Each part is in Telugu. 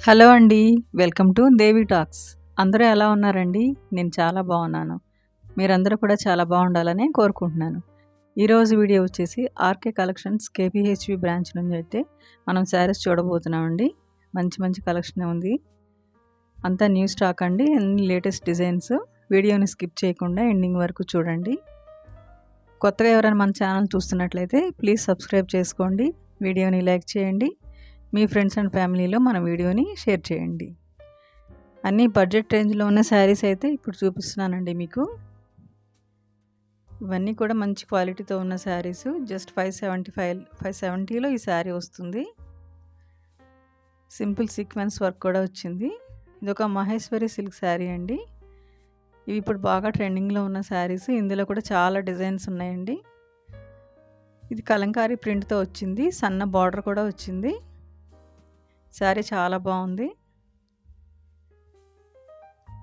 హలో అండి. Welcome to Devi talks. అందరూ ఎలా ఉన్నారండి? నేను చాలా బాగున్నాను. మీరందరూ కూడా చాలా బాగుండాలని కోరుకుంటున్నాను. ఈరోజు వీడియో వచ్చేసి ఆర్కే కలెక్షన్స్ కేపీహెచ్బి బ్రాంచ్ నుంచి అయితే మనం శారీస్ చూడబోతున్నామండి. మంచి మంచి కలెక్షన్ ఉంది. అంతా న్యూ స్టాక్ అండి. అన్ని లేటెస్ట్ డిజైన్స్. వీడియోని స్కిప్ చేయకుండా ఎండింగ్ వరకు చూడండి. కొత్తగా ఎవరైనా మన ఛానల్ చూస్తున్నట్లయితే ప్లీజ్ సబ్స్క్రైబ్ చేసుకోండి. వీడియోని లైక్ చేయండి. మీ ఫ్రెండ్స్ అండ్ ఫ్యామిలీలో మన వీడియోని షేర్ చేయండి. అన్నీ బడ్జెట్ రేంజ్లో ఉన్న శారీస్ అయితే ఇప్పుడు చూపిస్తున్నానండి మీకు. ఇవన్నీ కూడా మంచి క్వాలిటీతో ఉన్న శారీస్. జస్ట్ 570లో ఈ శారీ వస్తుంది. సింపుల్ సీక్వెన్స్ వర్క్ కూడా వచ్చింది. ఇది ఒక మహేశ్వరి సిల్క్ శారీ అండి. ఇవి ఇప్పుడు బాగా ట్రెండింగ్లో ఉన్న శారీస్. ఇందులో కూడా చాలా డిజైన్స్ ఉన్నాయండి. ఇది కలంకారీ ప్రింట్తో వచ్చింది. సన్న బార్డర్ కూడా వచ్చింది. శారీ చాలా బాగుంది.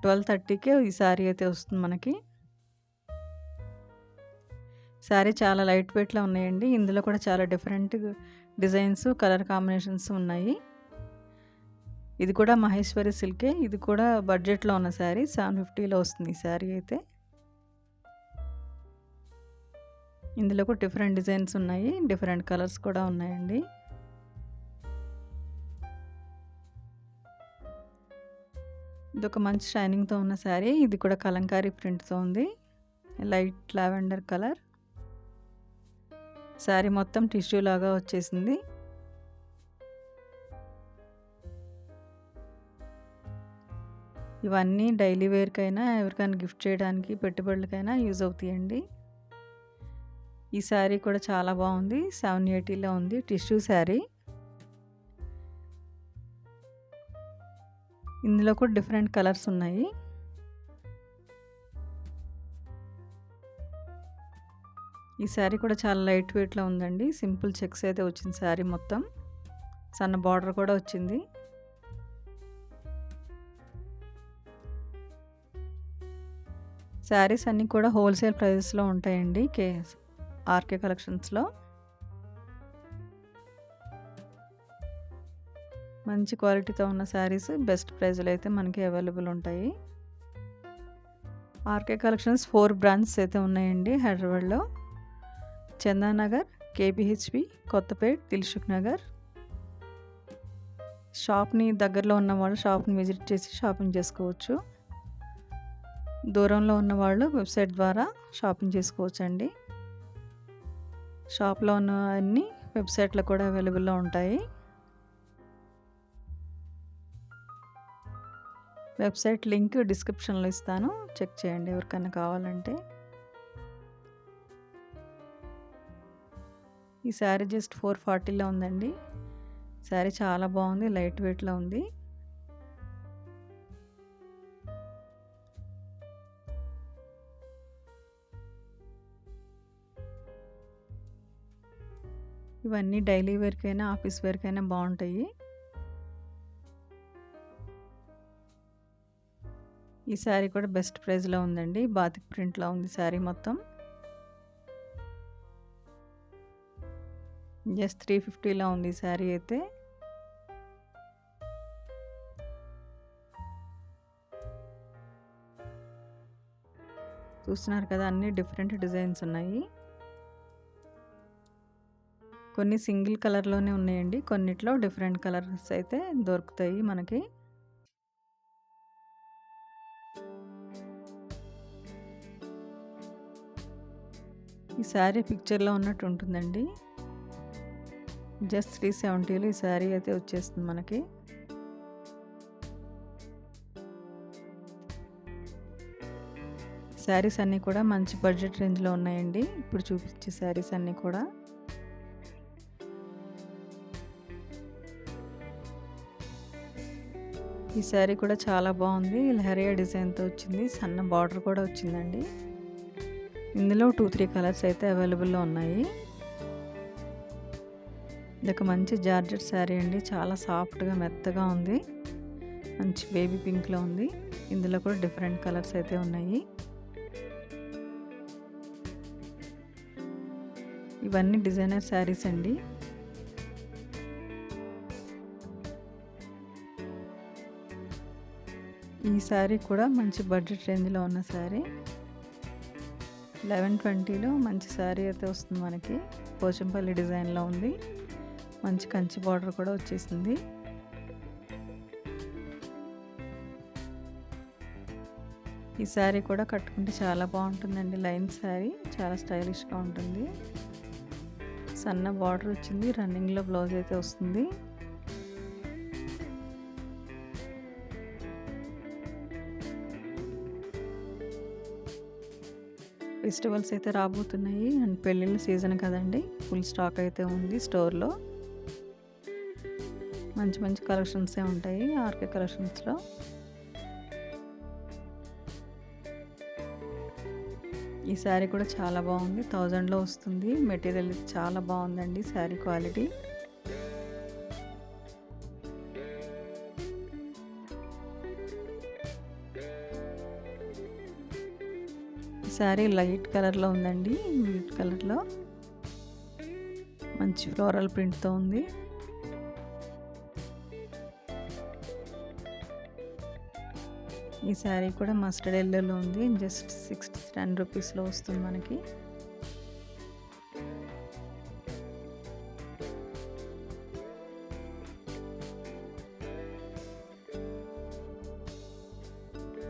1230కే ఈ శారీ అయితే వస్తుంది మనకి. శారీ చాలా లైట్ వెయిట్లో ఉన్నాయండి. ఇందులో కూడా చాలా డిఫరెంట్ డిజైన్స్, కలర్ కాంబినేషన్స్ ఉన్నాయి. ఇది కూడా మహేశ్వరి సిల్కే. ఇది కూడా బడ్జెట్లో ఉన్న శారీ. 750లో వస్తుంది ఈ శారీ అయితే. ఇందులో కూడా డిఫరెంట్ డిజైన్స్ ఉన్నాయి. డిఫరెంట్ కలర్స్ కూడా ఉన్నాయండి. ఇది ఒక మంచి షైనింగ్తో ఉన్న శారీ. ఇది కూడా కలంకారీ ప్రింట్తో ఉంది. Light lavender colour. శారీ మొత్తం టిష్యూ లాగా వచ్చేసింది. ఇవన్నీ డైలీ వేర్కైనా ఎవరికైనా గిఫ్ట్ చేయడానికి పెట్టుబడులకైనా యూజ్ అవుతాయండి. ఈ శారీ కూడా చాలా బాగుంది. 780లో ఉంది. టిష్యూ శారీ. ఇందులో కూడా డిఫరెంట్ కలర్స్ ఉన్నాయి. ఈ శారీ కూడా చాలా లైట్ వెయిట్లో ఉందండి. సింపుల్ చెక్స్ అయితే వచ్చింది శారీ మొత్తం. సన్న బార్డర్ కూడా వచ్చింది. శారీస్ అన్నీ కూడా హోల్సేల్ ప్రైజెస్లో ఉంటాయండి ఆర్కే కలెక్షన్స్లో. మంచి క్వాలిటీతో ఉన్న శారీస్ బెస్ట్ ప్రైస్లో అయితే మనకి అవైలబుల్ ఉంటాయి. ఆర్కే కలెక్షన్స్ 4 బ్రాంచెస్ అయితే ఉన్నాయండి హైదరాబాద్లో. చందానగర్, కేపీహెచ్బి, కొత్తపేట్, దిల్సుఖ్ నగర్. షాప్ని దగ్గరలో ఉన్న వాళ్ళు షాప్ని విజిట్ చేసి షాపింగ్ చేసుకోవచ్చు. దూరంలో ఉన్న వాళ్ళు వెబ్సైట్ ద్వారా షాపింగ్ చేసుకోవచ్చు అండి. షాప్లో ఉన్న అన్ని వెబ్సైట్లో కూడా అవైలబుల్లో ఉంటాయి. వెబ్సైట్ లింక్ డిస్క్రిప్షన్లో ఇస్తాను, చెక్ చేయండి ఎవరికైనా కావాలంటే. ఈ శారీ జస్ట్ 440లో ఉందండి. శారీ చాలా బాగుంది. లైట్ వెయిట్లో ఉంది. ఇవన్నీ డైలీ వేర్కైనా ఆఫీస్ వేర్కైనా బాగుంటాయి. ఈ శారీ కూడా బెస్ట్ ప్రైస్లో ఉందండి. బాతిక్ ప్రింట్లో ఉంది శారీ మొత్తం. జస్ట్ 350లో ఉంది ఈ శారీ అయితే. చూస్తున్నారు కదా, అన్ని డిఫరెంట్ డిజైన్స్ ఉన్నాయి. కొన్ని సింగిల్ కలర్లోనే ఉన్నాయండి. కొన్నిట్లో డిఫరెంట్ కలర్స్ అయితే దొరుకుతాయి మనకి. ఈ శారీ పిక్చర్లో ఉన్నట్టు ఉంటుందండి. జస్ట్ 370లో ఈ శారీ అయితే వచ్చేస్తుంది మనకి. శారీస్ అన్నీ కూడా మంచి బడ్జెట్ రేంజ్లో ఉన్నాయండి. ఇప్పుడు చూపించే శారీస్ అన్నీ కూడా. ఈ శారీ కూడా చాలా బాగుంది. లహరియా డిజైన్తో వచ్చింది. సన్న బార్డర్ కూడా వచ్చిందండి. ఇందులో 2-3 కలర్స్ అయితే అవైలబుల్లో ఉన్నాయి. ఇది ఒక మంచి జార్జెట్ శారీ అండి. చాలా సాఫ్ట్గా మెత్తగా ఉంది. మంచి బేబీ పింక్లో ఉంది. ఇందులో కూడా డిఫరెంట్ కలర్స్ అయితే ఉన్నాయి. ఇవన్నీ డిజైనర్ శారీస్ అండి. ఈ శారీ కూడా మంచి బడ్జెట్ రేంజ్లో ఉన్న శారీ. 1120లో మంచి శారీ అయితే వస్తుంది మనకి. పోచంపల్లి డిజైన్లో ఉంది. మంచి కంచి బార్డర్ కూడా వచ్చేసింది. ఈ శారీ కూడా కట్టుకుంటే చాలా బాగుంటుందండి. లైన్ శారీ చాలా స్టైలిష్గా ఉంటుంది. సన్న బార్డర్ వచ్చింది. రన్నింగ్లో బ్లౌజ్ అయితే వస్తుంది. ఫెస్టివల్స్ అయితే రాబోతున్నాయి అండ్ పెళ్ళిళ్ళ సీజన్ కదండి. ఫుల్ స్టాక్ అయితే ఉంది స్టోర్లో. మంచి మంచి కలెక్షన్సే ఉంటాయి ఆర్కే కలెక్షన్స్లో. ఈ శారీ కూడా చాలా బాగుంది. 1000లో వస్తుంది. మెటీరియల్ చాలా బాగుందండి శారీ క్వాలిటీ. శారీ లైట్ కలర్లో ఉందండి. లైట్ కలర్లో మంచి ఫ్లోరల్ ప్రింట్తో ఉంది. ఈ శారీ కూడా మస్టర్డ్ ఎల్లోలో ఉంది. జస్ట్ 610 రూపీస్లో వస్తుంది మనకి.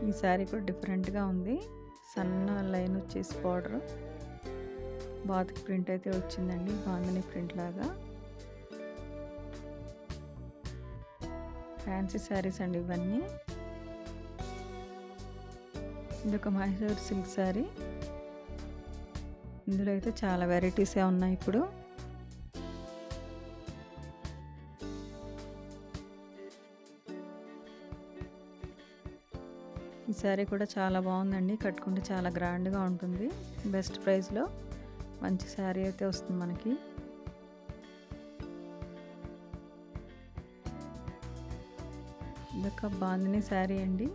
ఈ శారీ కూడా డిఫరెంట్గా ఉంది. సన్న లైన్ వచ్చేసి బార్డర్ బాతిక్ ప్రింట్ అయితే వచ్చిందండి. బాందని ప్రింట్ లాగా. ఫ్యాన్సీ శారీస్ అండి ఇవన్నీ. ఇదొక మైసూర్ సిల్క్ శారీ. ఇందులో అయితే చాలా వెరైటీసే ఉన్నాయి ఇప్పుడు. ఈ శారీ కూడా చాలా బాగుందండి. కట్టుకుంటే చాలా గ్రాండ్గా ఉంటుంది. బెస్ట్ ప్రైస్లో మంచి శారీ అయితే వస్తుంది మనకి. ఇదొక బాందిని శారీ అండి.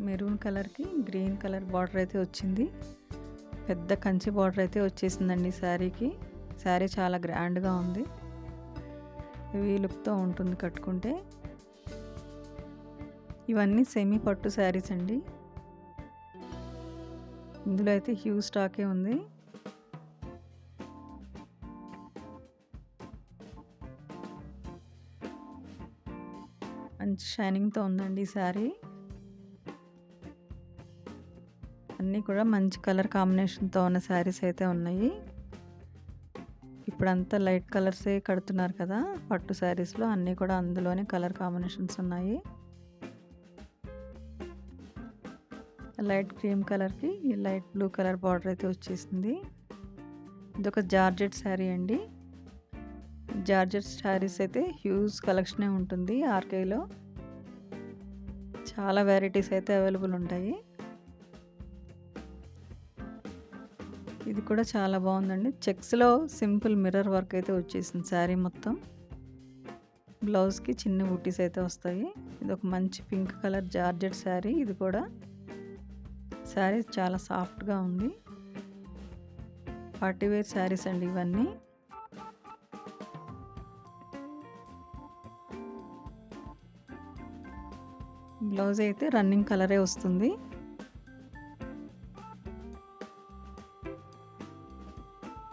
మెరూన్ కలర్కి గ్రీన్ కలర్ బార్డర్ అయితే వచ్చింది. పెద్ద కంచి బార్డర్ అయితే వచ్చేసిందండి శారీకి. శారీ చాలా గ్రాండ్గా ఉంది. హెవీ లుక్తో ఉంటుంది కట్టుకుంటే. ఇవన్నీ సెమీ పట్టు శారీస్ అండి. ఇందులో అయితే హ్యూజ్ స్టాకే ఉంది. మంచి షైనింగ్తో ఉందండి ఈ శారీ. అన్నీ కూడా మంచి కలర్ కాంబినేషన్తో ఉన్న శారీస్ అయితే ఉన్నాయి. ఇప్పుడంతా లైట్ కలర్సే కడుతున్నారు కదా పట్టు శారీస్లో. అన్నీ కూడా అందులోనే కలర్ కాంబినేషన్స్ ఉన్నాయి. లైట్ క్రీమ్ కలర్కి లైట్ బ్లూ కలర్ బార్డర్ అయితే వచ్చేసింది. ఇదొక జార్జెట్ శారీ అండి. జార్జెట్ శారీస్ అయితే హ్యూజ్ కలెక్షనే ఉంటుంది ఆర్కేలో. చాలా వెరైటీస్ అయితే అవైలబుల్ ఉంటాయి. ఇది కూడా చాలా బాగుందండి. చెక్స్లో సింపుల్ మిర్రర్ వర్క్ అయితే వచ్చేసింది శారీ మొత్తం. బ్లౌజ్కి చిన్న బూటీస్ అయితే వస్తాయి. ఇది ఒక మంచి పింక్ కలర్ జార్జెట్ శారీ. ఇది కూడా శారీ చాలా సాఫ్ట్గా ఉంది. పార్టీ వేర్ శారీస్ అండి ఇవన్నీ. బ్లౌజ్ అయితే రన్నింగ్ కలరే వస్తుంది.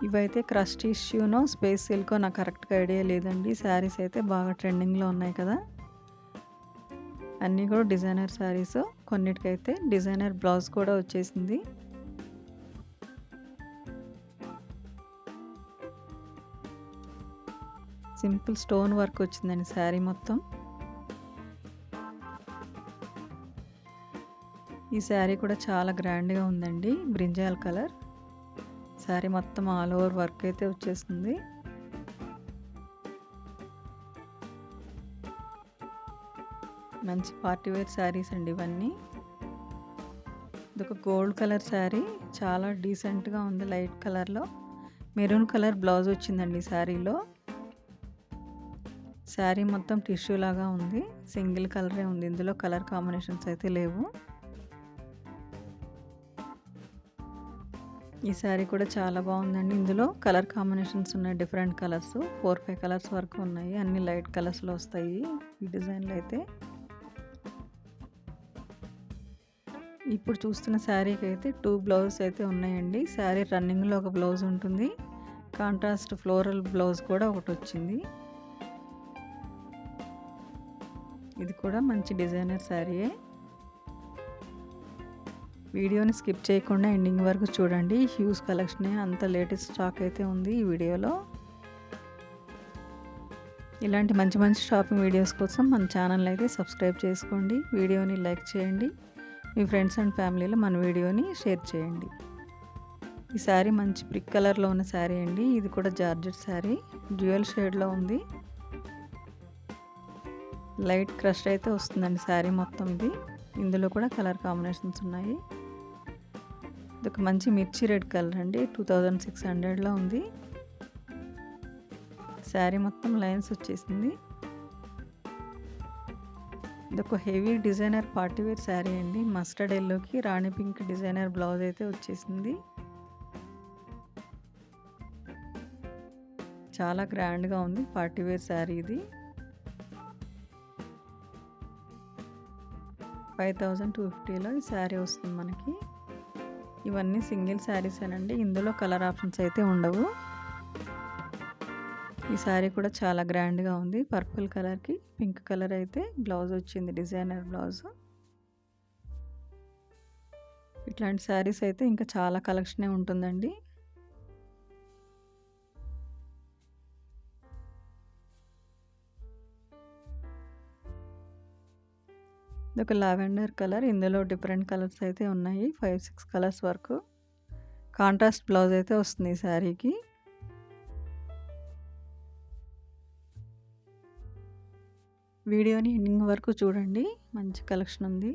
ఇవైతే క్రష్ టిష్యూనో స్పేస్ సిల్కో నాకు కరెక్ట్గా ఐడియా లేదండి. శారీస్ అయితే బాగా ట్రెండింగ్లో ఉన్నాయి కదా. అన్నీ కూడా డిజైనర్ శారీస్. కొన్నిటికైతే డిజైనర్ బ్లౌజ్ కూడా వచ్చేసింది. సింపుల్ స్టోన్ వర్క్ వచ్చిందండి శారీ మొత్తం. ఈ శారీ కూడా చాలా గ్రాండ్గా ఉందండి. బ్రింజాల్ కలర్ శారీ మొత్తం ఆల్ ఓవర్ వర్క్ అయితే వచ్చేస్తుంది. మంచి పార్టీ వేర్ శారీస్ అండి ఇవన్నీ. ఇదొక గోల్డ్ కలర్ శారీ. చాలా డీసెంట్గా ఉంది. లైట్ కలర్లో మెరూన్ కలర్ బ్లౌజ్ వచ్చిందండి శారీలో. శారీ మొత్తం టిష్యూ లాగా ఉంది. సింగిల్ కలరే ఉంది. ఇందులో కలర్ కాంబినేషన్స్ అయితే లేవు. ఈ శారీ కూడా చాలా బాగుందండి. ఇందులో కలర్ కాంబినేషన్స్ ఉన్నాయి. డిఫరెంట్ కలర్స్ 4-5 కలర్స్ వరకు ఉన్నాయి. అన్ని లైట్ కలర్స్లో వస్తాయి ఈ డిజైన్లో అయితే. ఇప్పుడు చూస్తున్న శారీకి అయితే 2 బ్లౌజెస్ అయితే ఉన్నాయండి. శారీ రన్నింగ్లో ఒక బ్లౌజ్ ఉంటుంది, కాంట్రాస్ట్ ఫ్లోరల్ బ్లౌజ్ కూడా ఒకటి వచ్చింది. ఇది కూడా మంచి డిజైనర్ శారీయే. వీడియోని స్కిప్ చేయకుండా ఎండింగ్ వరకు చూడండి. హ్యూజ్ కలెక్షనే, అంత లేటెస్ట్ స్టాక్ అయితే ఉంది ఈ వీడియోలో. ఇలాంటి మంచి మంచి షాపింగ్ వీడియోస్ కోసం మన ఛానల్ అయితే సబ్స్క్రైబ్ చేసుకోండి. వీడియోని లైక్ చేయండి. మీ ఫ్రెండ్స్ అండ్ ఫ్యామిలీలో మన వీడియోని షేర్ చేయండి. ఈ శారీ మంచి బ్రిక్ కలర్లో ఉన్న శారీ అండి. ఇది కూడా జార్జెట్ శారీ, డ్యూయల్ షేడ్లో ఉంది. లైట్ క్రష్ అయితే వస్తుందండి శారీ మొత్తం. ఇందులో కూడా కలర్ కాంబినేషన్స్ ఉన్నాయి. ఇది ఒక మంచి మిర్చి రెడ్ కలర్ అండి, 2600లో ఉంది. శారీ మొత్తం లైన్స్ వచ్చేసింది. ఇది ఒక హెవీ డిజైనర్ పార్టీవేర్ శారీ అండి. మస్టర్డ్ ఎల్లోకి రాణి పింక్ డిజైనర్ బ్లౌజ్ అయితే వచ్చేసింది. చాలా గ్రాండ్గా ఉంది పార్టీవేర్ శారీ ఇది. 5250లో ఈ శారీ వస్తుంది మనకి. ఇవన్నీ సింగిల్ శారీసేనండి, ఇందులో కలర్ ఆప్షన్స్ అయితే ఉండవు. ఈ శారీ కూడా చాలా గ్రాండ్గా ఉంది. పర్పుల్ కలర్కి పింక్ కలర్ అయితే బ్లౌజ్ వచ్చింది, డిజైనర్ బ్లౌజ్. ఇట్లాంటి శారీస్ అయితే ఇంకా చాలా కలెక్షనే ఉంటుందండి. ఇది ఒక లావెండర్ కలర్, ఇందులో డిఫరెంట్ కలర్స్ అయితే ఉన్నాయి, 5-6 కలర్స్ వరకు. కాంట్రాస్ట్ బ్లౌజ్ అయితే వస్తుంది ఈ శారీకి. వీడియోని ఎండింగ్ వరకు చూడండి, మంచి కలెక్షన్ ఉంది.